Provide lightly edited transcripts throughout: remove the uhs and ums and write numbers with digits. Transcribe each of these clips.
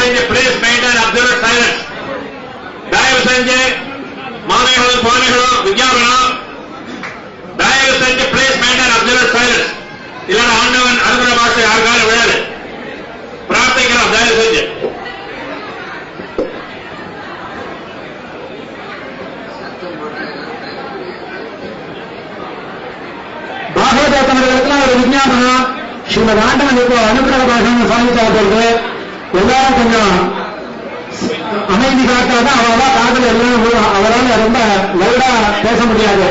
செஞ்சு please maintain absolute silence. தயவு செஞ்சு மாணவிகளும் சுவாமிகளும் விஞ்ஞாபனம் தயவு செஞ்சு பிளீஸ் மெயின்டைன் அப்சல்யூட் சைலன்ஸ். இல்லைன்னா ஆண்டவன் அனுகிற பாஷை யாருக்காலும் விழாது. பிரார்த்திக்கிறோம் தயவு செஞ்சு. பாகவதர்களுக்கு ஒரு விஞ்ஞாபனம். ஸ்ரீமத் ஆண்டவன் இப்போ அனுகிரக பாஷை சாதித்தார்கள். எல்லாரும் கொஞ்சம் அமைதி காட்டாதான் அவளா காதல் எல்லாம் அவரால் ரொம்ப லவுடா பேச முடியாது.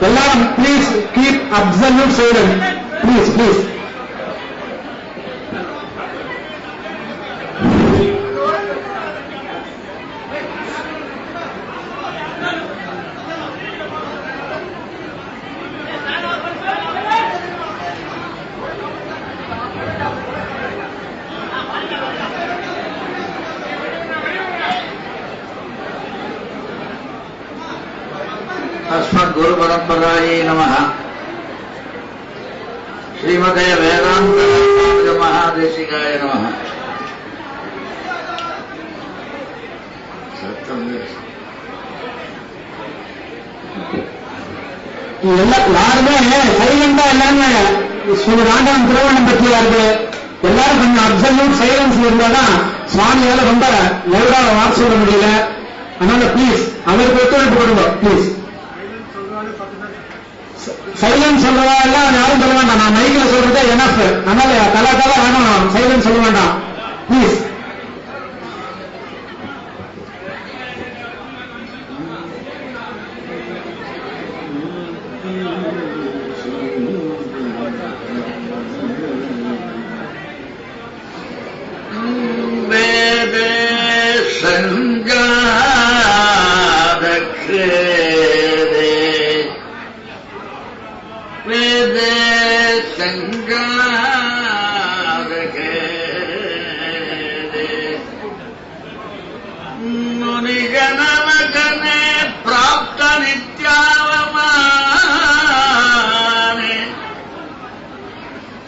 எல்லாரும் please keep absolute silence. Please please. अस्मद् गुरु परंपरायै नमः। श्रीमते वेदांत महादेशिकाय नमः। எல்லாருமே சைலண்டா எல்லாமே ஸ்ரீமத் ஆண்டவன் திருவண்ணம் பற்றியார்கள். எல்லாரும் கொஞ்சம் அப்சல்யூட் சைலன்ஸ் இருந்தாதான் சுவாமியால ரொம்ப லவுடா வாட்ச் சொல்ல முடியல. அதனால பிளீஸ் அவருக்கு ஒத்துழைப்பு கொடுங்க பிளீஸ். சைலன்ஸ் சொல்றதா எல்லாம் யாரும் சொல்ல வேண்டாம். நான் மைக்ல சொல்றதே எனஃப். அதனால கலாக்கால வேணும், சைலன்ஸ் சொல்ல வேண்டாம் பிளீஸ். मुनिजनमगने प्राप्त नित्यावमाने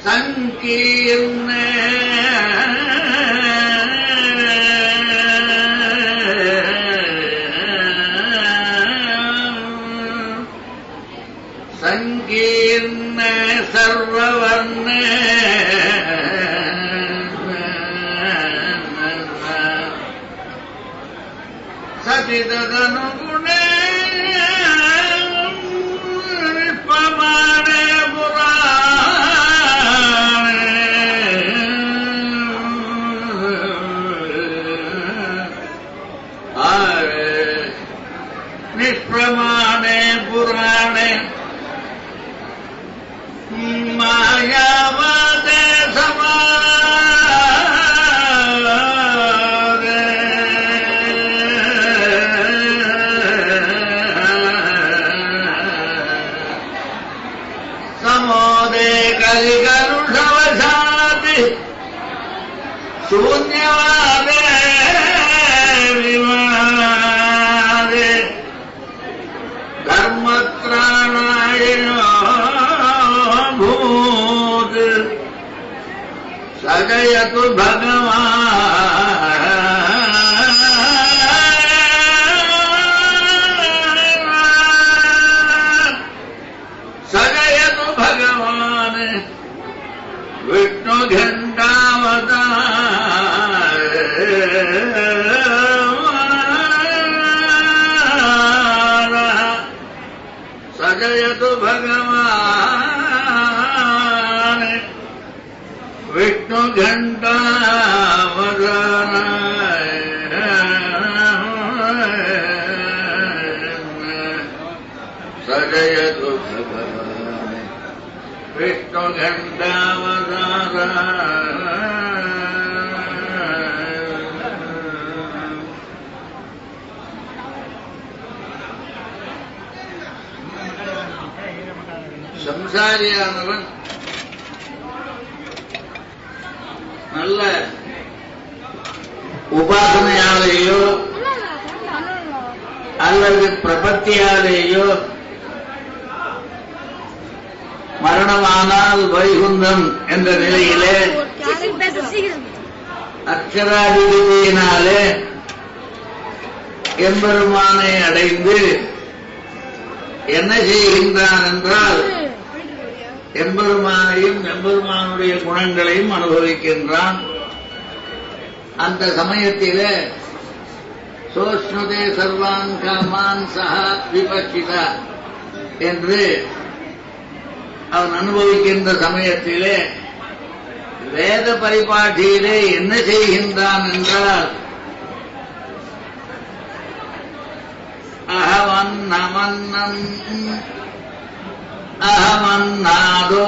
संकीर्णे संकीर्णे सर्ववर्णे सचिदनुगुणे निष्पमाणे पुराणे निष्प्रमाणे पुराणे मायावते समोदे कलिकलुषवशाति शून्यवादे विवादे धर्मत्राणायनो भूत् सजयतु भगवान् सजयतु भगवान् विष्णु घंटावतार सजयतु भगवान् विष्णु घंटावतार सजयतु भगवान् विष्णु घंटावतार संसारियानवन நல்ல உபாசனையாலேயோ அல்லது பிரபத்தியாலேயோ மரணமானால் வைகுந்தம் என்ற நிலையிலே அக்ஷராதிபதியினாலே எம்பெருமானை அடைந்து என்ன செய்கின்றான் என்றால் எம்பெருமானையும் எம்பெருமானுடைய குணங்களையும் அனுபவிக்கின்றான். அந்த சமயத்திலே சோஷ்ணுதே சர்வான் காமான் சஹா விபக்ஷிதா என்று அவன் அனுபவிக்கின்ற சமயத்திலே வேத பரிபாட்டியிலே என்ன செய்கின்றான் என்றால் அகமன்னமன்னம் அகமன்னாதோ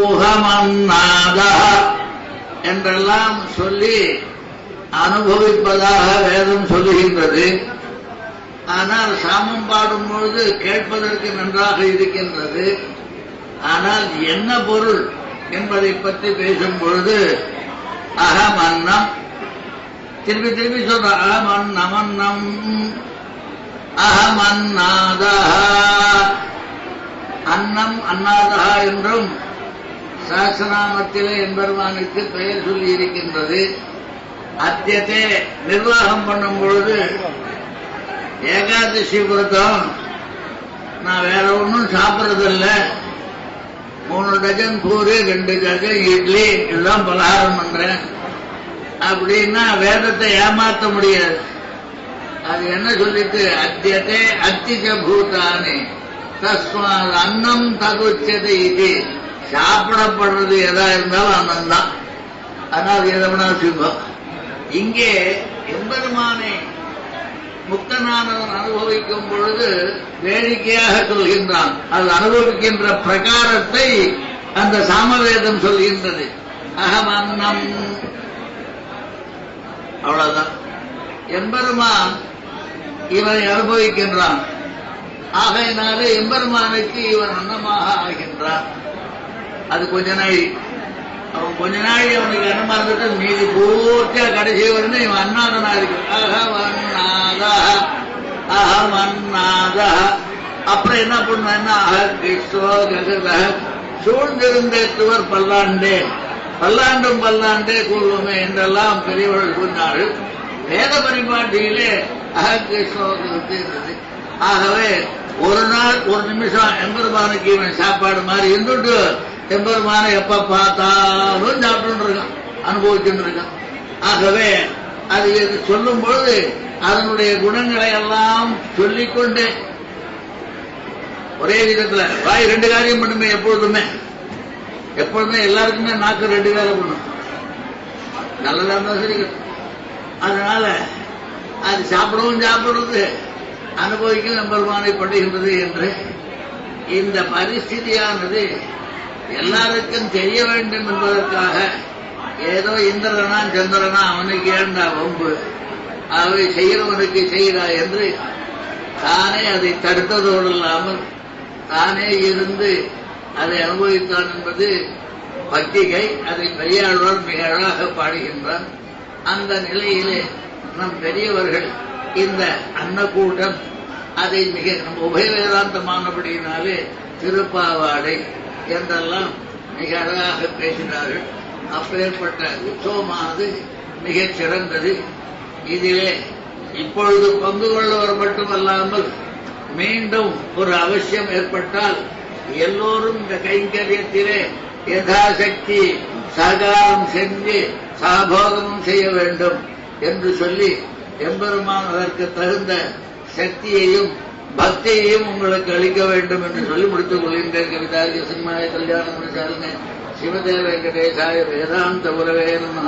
உகமன்னாதா என்றெல்லாம் சொல்லி அனுபவிப்பதாக வேதம் சொல்லுகின்றது. ஆனால் சாமம் பாடும் பொழுது கேட்பதற்கு நன்றாக இருக்கின்றது. ஆனால் என்ன பொருள் என்பதை பற்றி பேசும் பொழுது அகமன்னம் திருப்பி திருப்பி சொல்ற அகமன்னமன்னம் அகமன்னாதா அன்னம் அன்னாதா என்றும் சாஸ்திரநாமத்திலே எம்பெருமானுக்கு பெயர் சொல்லி இருக்கின்றது. அத்தியத்தை நிர்வாகம் பண்ணும் பொழுது ஏகாதசி விரதம் நான் வேற ஒன்றும் சாப்பிட்றதில்ல, 3 டஜன் பூரி 2 டஜன் இட்லி எல்லாம் பலகாரம் பண்றேன் அப்படின்னா வேதத்தை ஏமாற்ற முடியாது. அது என்ன சொல்லிட்டு அத்தியத்தை அத்திஜ பூதானே தஸ்மாத் அன்னம் தகுச்சதை இது சாப்பிடப்படுறது எதா இருந்தாலும் அன்னம் தான். ஆனால் எதனா சிவம் இங்கே எம்பெருமானை முக்தனானவன் அனுபவிக்கும் பொழுது வேடிக்கையாக சொல்கின்றான். அது அனுபவிக்கின்ற பிரகாரத்தை அந்த சாமவேதம் சொல்கின்றது. அகமன்னம் அவ்வளவுதான். எம்பெருமான் இவனை அனுபவிக்கின்றான். ஆகையினாலே எம்பெருமானுக்கு இவன் அன்னமாக ஆகின்றான். அது கொஞ்ச நாள் அவன் கொஞ்ச நாள் அவனுக்கு அன்னமா இருந்துட்டு மீதி பூர்த்தியா கடைசி வரணும் இவன் அன்னாதனா இருக்கு. அகமன்னாதா அகமன்னாதா அப்புறம் என்ன பண்ணா அகிஸ்வோ ககத சூழ்ந்திருந்தேத்துவர் பல்லாண்டே பல்லாண்டும் பல்லாண்டே கூறுவோமே என்றெல்லாம் பெரியவர்கள் சொன்னார்கள். வேத பரிபாட்டியிலே அகிஸ்வோகிறது இருந்தது. ஆகவே ஒரு நாள் ஒரு நிமிஷம் எம்பெருமானுக்கு இவன் சாப்பாடு மாதிரி இருந்துட்டு எம்பெருமானை எப்ப பார்த்தாலும் சாப்பிட்டு இருக்கான், அனுபவிச்சுட்டு இருக்கான். ஆகவே அது சொல்லும் பொழுது அதனுடைய குணங்களை எல்லாம் சொல்லிக்கொண்டு ஒரே விதத்துல வாய் 2 காரியம் பண்ணுமே. எப்பொழுதுமே எல்லாருக்குமே நாக்கு 2 வேலை பண்ணும். நல்லதா இருந்தா சரி. அதனால அது சாப்பிடுறது அனுபவிக்கும் எம்பெருமானை பண்ணுகின்றது என்று இந்த பரிஸ்திதியானது எல்லாருக்கும் தெரிய வேண்டும் என்பதற்காக ஏதோ இந்திரனா சந்திரனா அவனுக்கு ஏண்டா வம்பு அவை செய்கிறவனுக்கு செய்கிறா என்று தானே அதை தடுத்ததோடு இல்லாமல் தானே இருந்து அதை அனுபவித்தான் என்பது பத்திகை. அதை பெரியாழ்வார் மிக அழகாக பாடுகின்றார். அந்த நிலையிலே நம் பெரியவர்கள் இந்த அன்னக்கூட்டம் அதை மிக நம் உபய வேதாந்தமானபடியினாலே திருப்பாவாடை என்றெல்லாம் மிக அழகாக பேசினார்கள். அப்பேற்பட்ட உற்சவமானது மிகச் சிறந்தது. இதிலே இப்பொழுது பங்கு கொள்ளவர் மட்டுமல்லாமல் மீண்டும் ஒரு அவசியம் ஏற்பட்டால் எல்லோரும் இந்த கைங்கரியத்திலே யதாசக்தி சகாரம் செஞ்சு சாபோகமும் செய்ய வேண்டும் என்று சொல்லி எம்பெருமான் அதற்கு தகுந்த சக்தியையும் பக்தியையும் உங்களுக்கு அளிக்க வேண்டும் என்று சொல்லி முடித்துக் கொள்கின்றேன். கவிதாரிய சிம்மாய கல்யாணம் சிவதேவ வெங்கடேசாய வேதாந்த உறவே நமः.